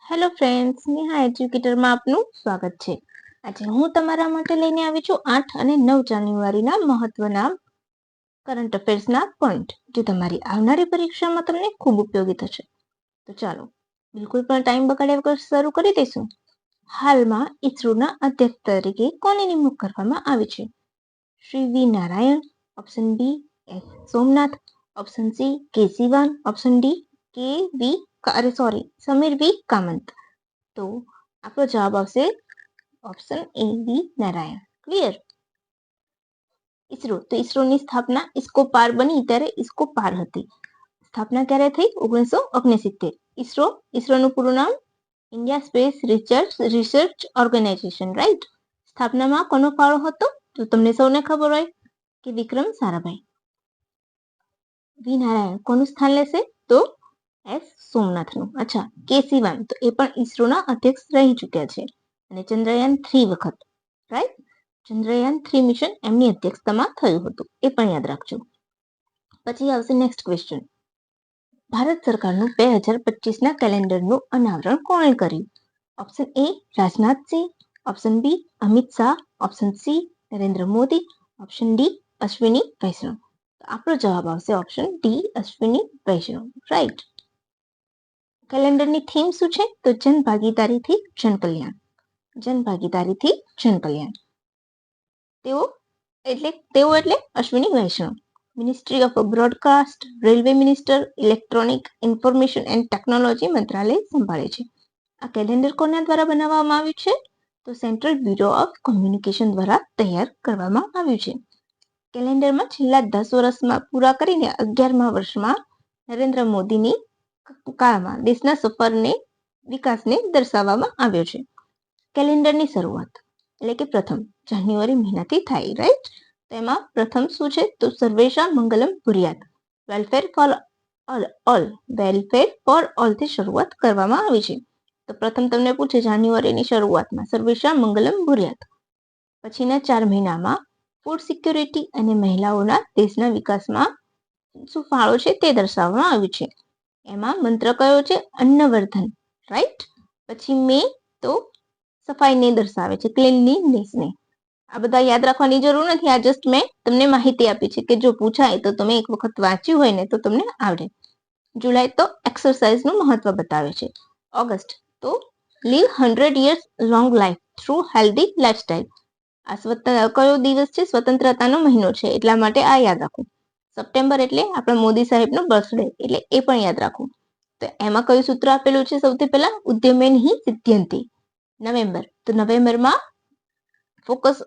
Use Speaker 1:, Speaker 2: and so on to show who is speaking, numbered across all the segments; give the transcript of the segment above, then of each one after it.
Speaker 1: Hello friends, Neha એજ્યુકેટરમાં આપનું સ્વાગત છે. આજે હું તમારા માટે લઈને આવી છું 8 અને 9 જાન્યુઆરીના મહત્વના કરંટ અફેર્સના પોઈન્ટ, જે તમારી આવનારી પરીક્ષામાં તમને ખૂબ ઉપયોગી થશે. તો ચાલો બિલકુલ પણ ટાઈમ બગાડ્યા વગર શરૂ કરી દઈશું. હાલમાં ઇસરોના અધ્યક્ષ તરીકે કોની નિમણૂક કરવામાં આવી છે? Shri V Narayan, option B S Somnath, option C K Sivan, option D Sameer V Kamat. તો આપણો જવાબ આવશે option A V Narayan. Clear? ઇસરોની સ્થાપના ઇસ્કો પાર બની ત્યારે ઇસ્કો પાર હતી. સ્થાપના ક્યારે થઈ? 1969. ઇસરોનું પૂરું નામ India space research organisation, right? સ્થાપનામાં કોનો ફાળો હતો? તો તમને સૌને ખબર હોય કે વિક્રમ સારાભાઈ. વી નારાયણ કોનું સ્થાન લેશે? તો એસ સોમનાથનું. અચ્છા, કે સિવાન તો એ પણ ઇસરોના અધ્યક્ષ રહી ચૂક્યા છે અને ચંદ્રયાન 3 વખત, રાઈટ? ચંદ્રયાન 3 મિશન એમની અધ્યક્ષતામાં થયું હતું, એ પણ યાદ રાખજો. પછી આવશે નેક્સ્ટ ક્વેશ્ચન. ભારત સરકારનું 2025ના કેલેન્ડરનું અનાવરણ કોણે કર્યું? Option A Rajnath Singh, option B Amit Shah, option C Narendra Modi, option D Ashwini Vaishnaw. તો આપણો જવાબ આવશે option D Ashwini Vaishnaw, right? કેલેન્ડરની થીમ શું છે? તો જનભાગીદારીથી જનકલ્યાણ. જનભાગીદારીથી જનકલ્યાણ. તેઓ એટલે Ashwini Vaishnaw. Ministry of broadcast, railway minister, electronic information and technology મંત્રાલય સંભાળે છે. આ કેલેન્ડર કોના દ્વારા બનાવવામાં આવ્યું છે? તો સેન્ટ્રલ બ્યુરો ઓફ કોમ્યુનિકેશન દ્વારા તૈયાર કરવામાં આવ્યું છે. કેલેન્ડરમાં છેલ્લા 10 વર્ષમાં પૂરા કરીને 11મા વર્ષમાં નરેન્દ્ર મોદીની કાળમાં દેશના સફરને વિકાસને દર્શાવવામાં આવ્યો છે. કેલેન્ડરની શરૂઆત એટલે કે પ્રથમ જાન્યુઆરી મહિનાથી થાય, રાઈટ? તો એમાં પ્રથમ શું છે? તો સર્વેશા મંગલમ ભુરિયાત, વેલફેર ફોર ઓલ થી શરૂઆત કરવામાં આવી છે. તો પ્રથમ તમને પૂછે જાન્યુઆરીની શરૂઆતમાં સર્વેશા મંગલમ ભુરિયાત. પછીના 4 મહિનામાં ફૂડ સિક્યોરિટી અને મહિલાઓના દેશના વિકાસમાં શું ફાળો છે તે દર્શાવવામાં આવ્યું છે. એમાં મંત્ર કયો છે? અન્નવર્ધન, રાઈટ? પછી મે તો સફાઈને દર્શાવે છે, ક્લીનલીનેસને. આ બધા યાદ રાખવાની જરૂર નથી, આ જસ્ટ મેં તમને માહિતી આપી છે કે જો પૂછાય તો તમે એક વખત વાંચ્યું હોય ને તો તમને આવડે. જુલાઈ તો એક્સરસાઇઝનું મહત્વ બતાવે છે. ઓગસ્ટ તો live 100 years long life through healthy lifestyle. આ કયો દિવસ છે? સ્વતંત્રતાનો મહિનો છે, એટલા માટે આ યાદ રાખો. સપ્ટેમ્બર એટલે આપણા મોદી સાહેબનો બર્થડે, એટલે એ પણ યાદ રાખવું. તો એમાં કયું સૂત્ર આપેલું છે? સૌથી પહેલા ઉદ્યમેન હિ સિદ્ધ્યંતિ. નવેમ્બર તો નવેમ્બરમાં ફોકસ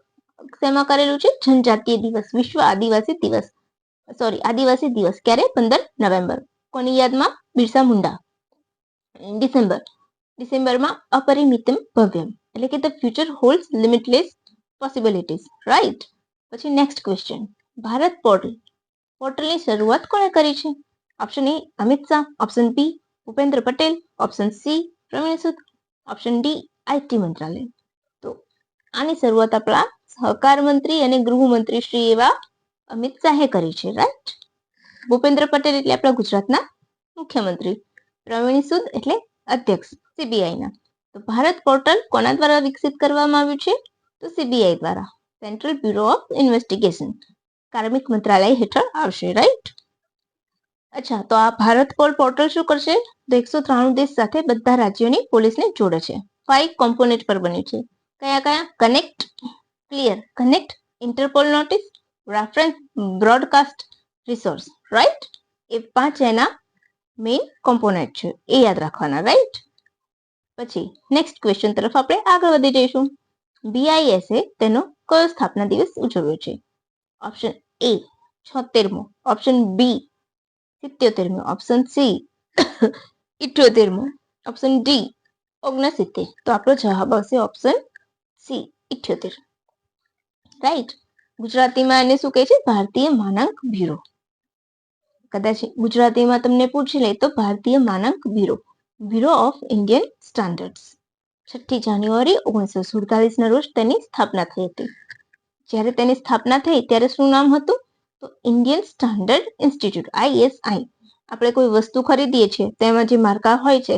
Speaker 1: શેમાં કરેલું છે? જનજાતીય દિવસ, વિશ્વ આદિવાસી દિવસ. આદિવાસી દિવસ ક્યારે? 15 નવેમ્બર. કોની યાદમાં? બિરસા મુંડા. ડિસેમ્બરમાં અપરિમિતમ ભવ્યમ એટલે કે the future holds limitless possibilities, right? પછી નેક્સ્ટ ક્વેશ્ચન. ભારત પોર્ટલની શરૂઆત કોણે કરી છે? Option A Amit Shah, option B Bhupendra Patel, option C Praveen Sood, option D IT મંત્રાલય. તો આની શરૂઆત આપણા સહકાર મંત્રી અને ગૃહમંત્રી શ્રી એવા અમિત શાહે કરી છે, રાઈટ? ભૂપેન્દ્ર પટેલ એટલે આપણા ગુજરાતના મુખ્યમંત્રી. પ્રવીણ સૂદ એટલે અધ્યક્ષ સીબીઆઈના. તો ભારત પોર્ટલ કોના દ્વારા વિકસિત કરવામાં આવ્યું છે? તો સીબીઆઈ દ્વારા, central bureau of investigation, karmic મંત્રાલય હેઠળ આવશે, રાઈટ? અચ્છા, તો આ ભારત પોર્ટલ શું કરશે? તો 193 દેશ સાથે બધા રાજ્યોની પોલીસને જોડે છે. 5 કોમ્પોનેન્ટ પર બન્યું છે. કયા? Connect, clear, connect, Interpol notice, reference, broadcast, resource, right? એ 5 એના મેઇન કોમ્પોનેન્ટ છે, એ યાદ રાખવાના, રાઈટ? પછી નેક્સ્ટ ક્વેશ્ચન તરફ આપણે આગળ વધી જઈશું. બીઆઈએસએ તેનો કયો સ્થાપના દિવસ ઉજવ્યો છે? ઓપ્શન એ 76મો, ઓપ્શન બી 77મો, ઓપ્શન સી 78મો, ઓપ્શન ડી 69. તો આપણો જવાબ આવશે ઓપ્શન સી 78, રાઈટ? ગુજરાતીમાં એને શું કહે છે? ભારતીય માનક બ્યુરો. કદાચ ગુજરાતીમાં તમને પૂછી લે તો ભારતીય માનક બ્યુરો ઓફ ઇન્ડિયન સ્ટાન્ડર્ડ્સ. 6 જાન્યુઆરી 1947ના રોજ તેની સ્થાપના થઈ હતી. જ્યારે તેની સ્થાપના થઈ ત્યારે શું નામ હતું? તો ઇન્ડિયન સ્ટાન્ડર્ડ ઇન્સ્ટિટ્યૂટ, ISI. આપણે કોઈ વસ્તુ ખરીદીએ છીએ તેમાં જે માર્કા હોય છે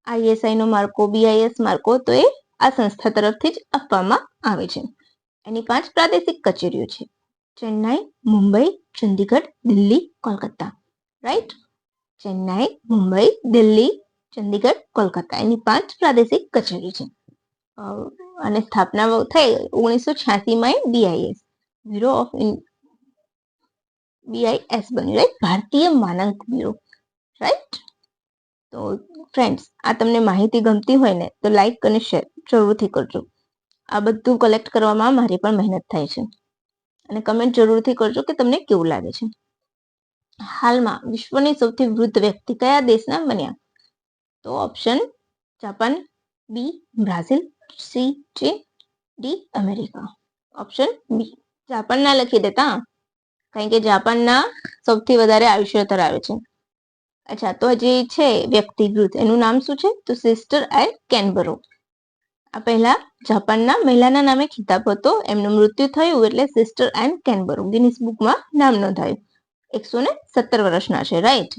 Speaker 1: ISI નો માર્કો, BIS માર્કો તો એ આ સંસ્થા તરફથી જ આપવામાં આવે છે. એની 5 પ્રાદેશિક કચેરીઓ છે: ચેન્નાઈ, મુંબઈ, ચંદીગઢ, દિલ્હી, કોલકાતા. રાઈટ? ચેન્નાઈ, મુંબઈ, દિલ્હી, ચંદીગઢ, કોલકાતા એની 5 પ્રાદેશિક કચેરી છે. અને સ્થાપના થઈ 1986 માં BIS બ્યુરો ઓફ BIS બન્યું, રાઈટ? ભારતીય માનક બ્યુરો. રાઈટ? તો ફ્રેન્ડ્સ, આ તમને માહિતી ગમતી હોય ને તો લાઈક અને શેર જરૂરથી કરજો. આ બધું કલેક્ટ કરવામાં મારી પણ મહેનત થાય છે. અને કમેન્ટ જરૂરથી કરજો કે તમને કેવું લાગે છે. હાલમાં વિશ્વની સૌથી વૃદ્ધ વ્યક્તિ કયા દેશના બન્યા? તો option Japan, B Brazil, C ચીન, D America. Option B. Japan ના લખી દેતા, કારણ કે જાપાનના સૌથી વધારે આયુષ્ય ધરાવે છે. અચ્છા, તો જે છે વ્યક્તિ વૃદ્ધ એનું નામ શું છે? તો સિસ્ટર એન કેનબરો. આ પહેલા જાપાનના મહિલાના નામે ખિતાબ હતો, એમનું મૃત્યુ થયું એટલે સિસ્ટર એન કેનબરો ગિનિસ બુકમાં નામ નોંધાયું. 117 વર્ષના છે. રાઈટ?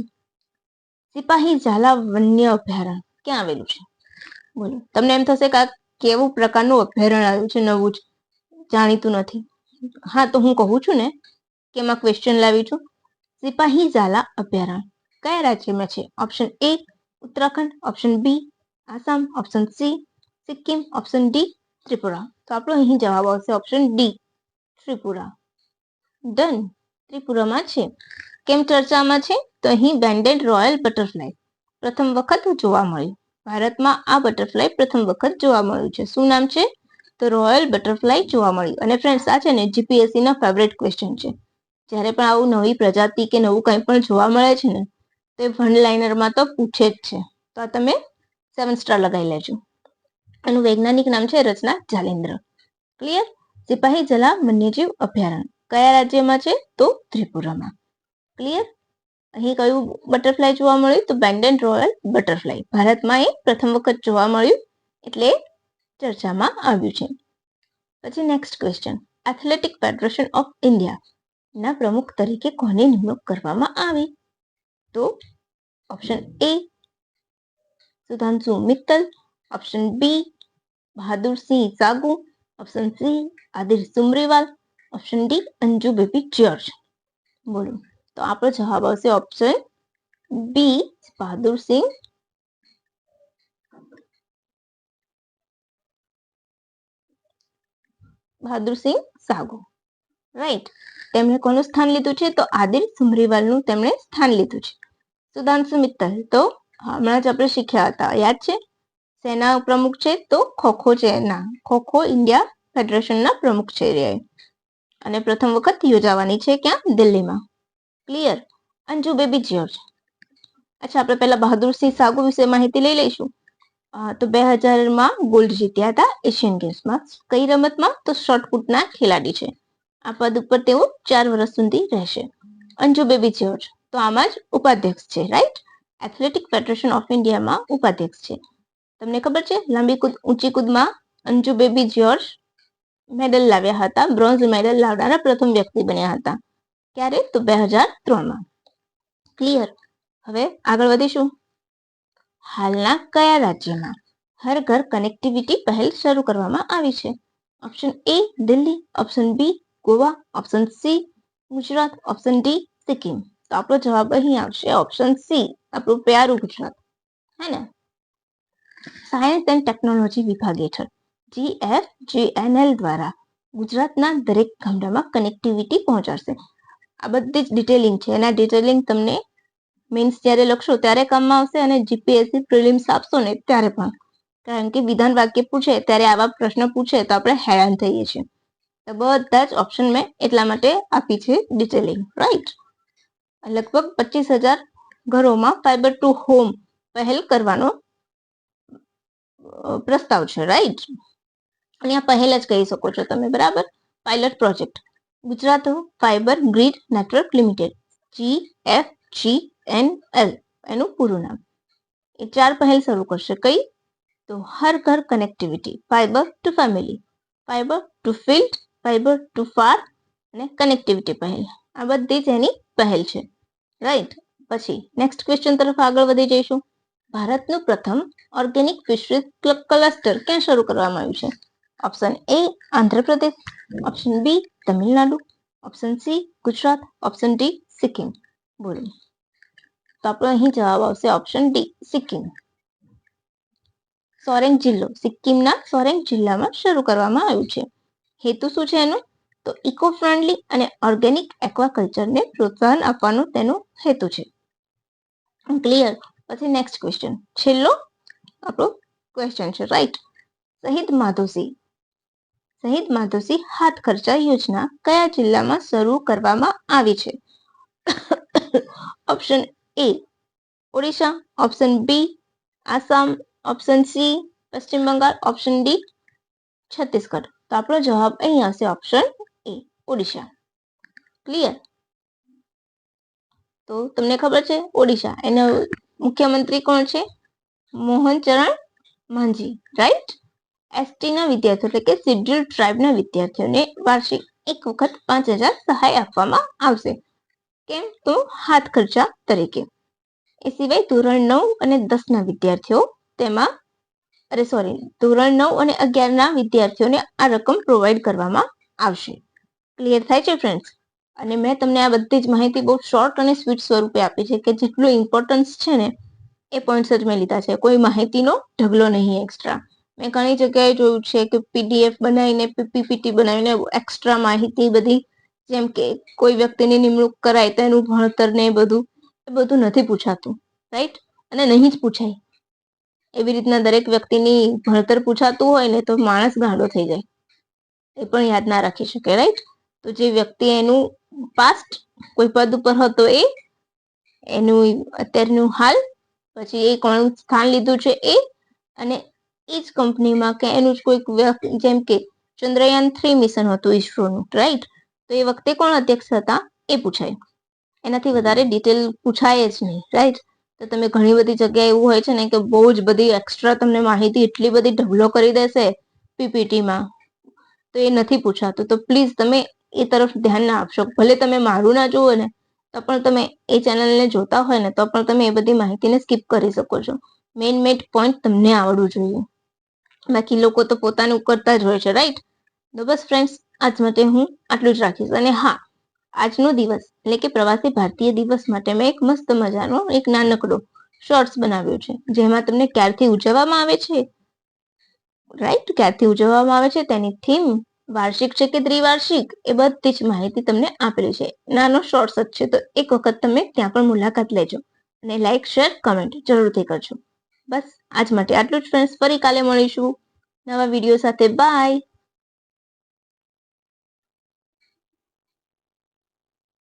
Speaker 1: સિપાહી ઝાલા વન્ય અભયારણ્ય ક્યાં આવેલું છે? બોલો. તમને એમ થશે કે આ કેવું પ્રકારનું અભયારણ્ય આવ્યું છે, નવું જ, જાણીતું નથી. હા, તો હું કહું છું ને કે એમાં ક્વેશ્ચન લાવી છું. સિપાહી ઝાલા અભયારણ્ય કયા રાજ્યમાં છે? Option A Uttarakhand, option B Assam, option C Sikkim, option D Tripura. તો આપણો અહીં જવાબ આવશે ઓપ્શન ડી ત્રિપુરા. ડન. ત્રિપુરામાં છે. કેમ ચર્ચામાં છે? તો અહીં બેન્ડેડ રોયલ બટરફ્લાય પ્રથમ વખત જોવા મળ્યું. ભારતમાં આ બટરફ્લાય પ્રથમ વખત જોવા મળ્યું છે. શું નામ છે? તો રોયલ બટરફ્લાય જોવા મળ્યું. અને ફ્રેન્ડ્સ, આ છે ને જીપીએસસી ના ફેવરેટ ક્વેશ્ચન છે. જ્યારે પણ આવું નવી પ્રજાતિ કે નવું કંઈ પણ જોવા મળે છે ને તો એ વન લાઇનરમાં તો પૂછે જ છે. તો આ તમે 7 સ્ટાર લગાવી લેજો. એનું વૈજ્ઞાનિક નામ છે રચના જાલેન્દ્ર. ક્લિયર? સિપાહી ઝાલા વન્યજીવ અભયારણ્ય કયા રાજ્યમાં છે? તો ત્રિપુરામાં. ક્લિયર? અહીં કયું બટરફ્લાય જોવા મળ્યું? તો બેન્ડેડ રોયલ બટરફ્લાય. ભારતમાં એ પ્રથમ વખત જોવા મળ્યું એટલે ચર્ચામાં આવ્યું છે. પછી next question. Athletic federation of India ના પ્રમુખ તરીકે કોની નિમણૂક કરવામાં આવી? તો option A Sudhanshu Mittal, option B Bahadur Singh Sagoo, option C Adille Sumariwalla, option D Anju Bobby George. બોલો. તો આપણો જવાબ આવશે option B Bahadur Singh Sagoo. Right? તેમણે કોનું સ્થાન લીધું છે? તો આદિલ સુમરીવાલનું તેમણે સ્થાન લીધું છે. સુધાંશુ મિત્તલ તો હમણાં જ આપણે શીખ્યા હતા, યાદ છે? સેના પ્રમુખ છે તો ખોખો છે, ના ખોખો ઇન્ડિયા ફેડરેશનના પ્રમુખ છે રે. અને પ્રથમ વખત યોજાવાની છે ક્યાં? દિલ્હીમાં. ક્લિયર? અંજુ બેબી જ્યોર્જ. અચ્છા, આપણે પહેલા બહાદુરસિંહ સાગુ વિશે માહિતી લઈ લઈશું. તો 2000માં ગોલ્ડ જીત્યા હતા એશિયન ગેમ્સમાં. કઈ રમતમાં? તો શોર્ટપુટના ખેલાડી છે. આ પદ ઉપર તેઓ 4 વર્ષ સુધી રહેશે. અંજુ બેબી જ્યોર્જ તો આમાં જ ઉપાધ્યક્ષ છે. રાઈટ? એથ્લેટિક ફેડરેશન ઓફ ઇન્ડિયામાં ઉપાધ્યક્ષ છે. તમને ખબર છે લાંબી કૂદ, ઊંચી કૂદમાં અંજુ બેબી જ્યોર્જ મેડલ લાવ્યા હતા. બ્રોન્ઝ મેડલ લાવનારા પ્રથમ વ્યક્તિ બન્યા હતા. ક્યારે? તો 2003માં. ક્લિયર? હવે આગળ વધીશું. હાલના કયા રાજ્યમાં હર ઘર કનેક્ટિવિટી પહેલ શરૂ કરવામાં આવી છે? Option A Delhi, option B Goa, option C Gujarat, option D Sikkim. તો આપણો જવાબ અહીં આવશે ઓપ્શન સી, આપણું પ્યારું ગુજરાત. હે ને? સાયન્સ એન્ડ ટેકનોલોજી વિભાગ હેઠળ GFGNL દ્વારા ગુજરાતના દરેક ગામડામાં કનેક્ટિવિટી પહોંચાડશે. આ બધી જ ડિટેલિંગ છે. એના ડિટેલિંગ તમને મીન્સ જ્યારે લખશો ત્યારે કામમાં આવશે અને જીપીએસસી પ્રિલિમ્સ આપશો ને ત્યારે પણ. કારણ કે વિધાન વાક્ય પૂછે ત્યારે આવા પ્રશ્ન પૂછે તો આપણે હેરાન થઈએ છીએ. તો બધા જ ઓપ્શન મેં એટલા માટે આપી છે ડિટેલિંગ. રાઈટ? લગભગ 25,000 ઘરોમાં ફાઈબર ટુ હોમ પહેલ કરવાનો પ્રસ્તાવ છે. રાઈટ? અને આ પહેલ જ કહી શકો છો તમે. બરાબર? Pilot project Gujarat fibre grid network limited GFGNL એનું પૂરું નામ. એ 4 પહેલ શરૂ કરશે. કઈ? તો Har Ghar connectivity, fiber to family, fiber to field, fiber to farm અને કનેક્ટિવિટી પહેલ. આ બધી જ એની પહેલ છે. રાઈટ? પછી નેક્સ્ટ ક્વેશ્ચન તરફ આગળ વધી જઈશું. ભારતનું પ્રથમ ઓર્ગેનિક ફિશરીઝ ક્લસ્ટર ક્યાં શરૂ કરવામાં આવ્યું છે? Option A Andhra Pradesh, option B Tamil Nadu, option C Gujarat, option D Sikkim. બોલો. તો આપણો અહીં જવાબ આવશે ઓપ્શન ડી સિક્કિમ. સોરેંગ જિલ્લો સિક્કિમના સોરેંગ જિલ્લામાં શરૂ કરવામાં આવ્યું છે. હેતુ શું છે એનું? તો ઇકો ફ્રેન્ડલી અને ઓર્ગેનિક એક્વાકલ્ચરને પ્રોત્સાહન આપવાનો તેનો હેતુ છે. ક્લિયર? પછી નેક્સ્ટ ક્વેશ્ચન, છેલ્લો આપણો ક્વેશ્ચન છે, રાઈટ. શહીદ માધવસિંહ હાથ ખર્ચા યોજના કયા જિલ્લામાં શરૂ કરવામાં આવી છે? Option A Odisha, option B Assam, option C Paschim Bangal, option D Chhattisgarh. તો આપણો જવાબ અહીં આવશે ઓપ્શન એ ઓડિશા. ક્લિયર? તો તમને ખબર છે ઓડિશા એના મુખ્યમંત્રી કોણ છે? મોહન ચરણ માંઝી, રાઈટ. એસટીના વિદ્યાર્થીઓ એટલે કે શેડ્યુલ્ડ ટ્રાઇબના વિદ્યાર્થીઓને વાર્ષિક એક વખત 5,000 સહાય આપવામાં આવશે. કેમ? તો હાથ ખર્ચા તરીકે. એ સિવાય ધોરણ 9 અને 10 ના વિદ્યાર્થીઓ તેમાં ધોરણ 9 અને 11 ના વિદ્યાર્થીઓને આ રકમ પ્રોવાઈડ કરવામાં આવશે. ક્લિયર થાય છે ફ્રેન્ડ્સ? અને મેં તમને આ બધી જ માહિતી બહુ શોર્ટ અને સ્વીટ સ્વરૂપે આપી છે કે જેટલું ઇમ્પોર્ટન્સ છે ને એ પોઈન્ટ્સ જ મેં લીધા છે. કોઈ માહિતીનો ઢગલો નહીં એક્સ્ટ્રા. મેં ઘણી જગ્યાએ જોયું છે કે પીડીએફ બનાવીને પીપીટી બનાવીને એક્સ્ટ્રા માહિતી બધી, જેમ કે કોઈ વ્યક્તિની નિમણૂક કરાય તો એનું ભણતર ને એ બધું નથી પૂછાતું, રાઈટ. અને નહીં જ પૂછાય. એવી રીતના દરેક વ્યક્તિની ભણતર પૂછાતું હોય ને તો માણસ ગાંડો થઈ જાય. એ પણ યાદ ના રાખી શકે, રાઈટ. તો જે વ્યક્તિ એનું પાસ્ટ કોઈ પદ ઉપર હતો એ, એનું અત્યારનું હાલ, પછી એ કોણ સ્થાન લીધું છે એ, અને એ જ કંપનીમાં કે એનું જ કોઈક જેમ કે ચંદ્રયાન 3 મિશન હતું ઈસરોનું, રાઈટ. તો એ વખતે કોણ અધ્યક્ષ હતા એ પૂછાય. એનાથી વધારે ડિટેલ પૂછાય જ નહીં, રાઈટ. તો તમે ઘણી બધી જગ્યાએ એવું હોય છે ને કે બહુ જ બધી એક્સ્ટ્રા તમને માહિતી એટલી બધી ઢગલો કરી દેશે પીપીટીમાં, તો એ નથી પૂછાતું. તો પ્લીઝ તમે એ તરફ ધ્યાન ના આપશો. ભલે તમે મારું ના જુઓ ને તો પણ તમે એ ચેનલને જોતા હોય ને તો પણ તમે એ બધી માહિતીને સ્કીપ કરી શકો છો. મેઇન પોઈન્ટ તમને આવડવું જોઈએ. બાકી લોકો તો પોતાનું કરતા જ હોય છે, રાઈટ. તો બસ ફ્રેન્ડ્સ, આજ માટે હું આટલું જ રાખીશ. અને હા, આજનો દિવસ એટલે કે પ્રવાસી ભારતીય દિવસ માટે મેં એક મસ્ત મજાનો એક નાનકડો શોર્ટ્સ બનાવ્યો છે, જેમાં તમને ક્યારથી ઉજવવામાં આવે છે, રાઈટ, ક્યારથી ઉજવવામાં આવે છે, તેની થીમ, વાર્ષિક છે કે દ્વિવાર્ષિક, એ બધી જ માહિતી તમને આપેલી છે. નાનો શોર્ટ્સ જ છે, તો એક વખત તમે ત્યાં પણ મુલાકાત લેજો અને લાઈક, શેર, કમેન્ટ જરૂરથી કરજો. બસ આજ માટે આટલું જ ફ્રેન્ડ્સ. ફરી કાલે મળીશું નવા વિડીયો સાથે. બાય.